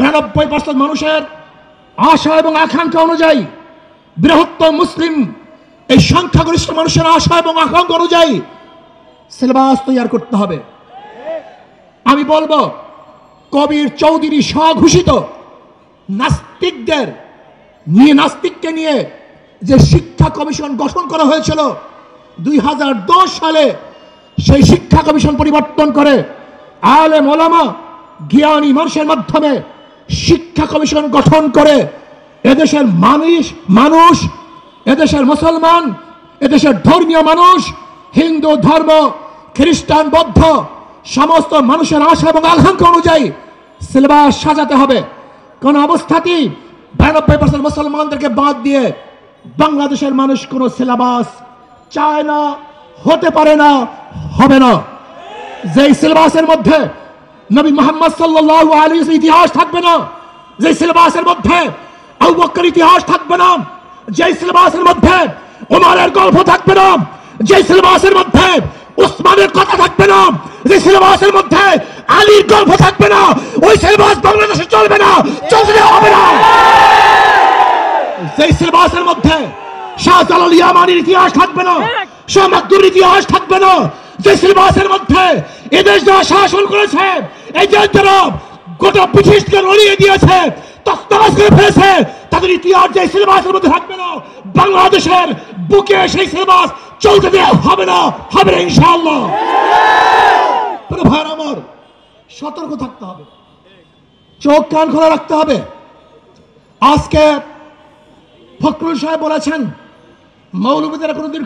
92% মানুষের আশা এবং আকাঙ্ক্ষা অনুযায়ী, বৃহত্তর মুসলিম এই সংখ্যাগরিষ্ঠ মানুষের আশা এবং আকাঙ্ক্ষা অনুযায়ী সিলেবাস তৈরি করতে হবে। আমি বলবো, কবির চৌধুরী স্বঘোষিত নাস্তিককে নিয়ে যে শিক্ষা কমিশন গঠন করা হয়েছিল 2010 সালে, সেই শিক্ষা কমিশন পরিবর্তন করে আলেম ওলামা জ্ঞানী মানুষের মাধ্যমে শিক্ষা কমিশন গঠন করে এদেশের মানুষ, এদেশের মুসলমান, এদেশের ধর্মীয় মানুষ, হিন্দু ধর্ম, খ্রিস্টান, বৌদ্ধ সমস্ত মানুষের আশা এবং আকাঙ্ক্ষা অনুযায়ী সিলেবাস সাজাতে হবে। কোন অবস্থাতেই 92% মুসলমানদেরকে বাদ দিয়ে বাংলাদেশের মানুষ কোন সিলেবাস চায় না, হতে পারে না, হবে না। যেই সিলেবাসের মধ্যে নবী মুহাম্মদ সাল্লাল্লাহু আলাইহি ওয়াসাল্লাম ইতিহাস থাকবে না, যেই সিলেবাসের মধ্যে আবু বকর ইতিহাস থাকবে না, যেই সিলেবাসের মধ্যে ওমরের গল্প থাকবে না, যেই সিলেবাসের মধ্যে উসমানের কথা থাকবে না, যে সিলেবাসের মধ্যে আলীর গল্প থাকবে না, ওই সিলেবাস বাংলাদেশে চলবে না, চলতে হবে না। যে সিলেবাসের মধ্যে শাহজালাল ইয়ামানির ইতিহাস থাকবে না, শাহ মাকদুমের ইতিহাস থাকবে না, যে সিলেবাসের মধ্যে এদেশ যারা শাসন করেছে, এই যে যারা গোটা ব্রিটিশকে রড়িয়ে দিয়েছে, তছনছ করে ফেলেছে, তাদের ইতিহাস যে সিলেবাসের মধ্যে থাকবে না, বাংলাদেশের বুকে সেই সিলেবাস চলতে দেওয়া হবে না, হবে না ইনশাআল্লাহ। ভাই আমার, সতর্ক থাকতে হবে, চোখ কান খোলা রাখতে হবে। আজকে ফখরুল সাহেব বলেছেন মৌলবীদের কোনোদিন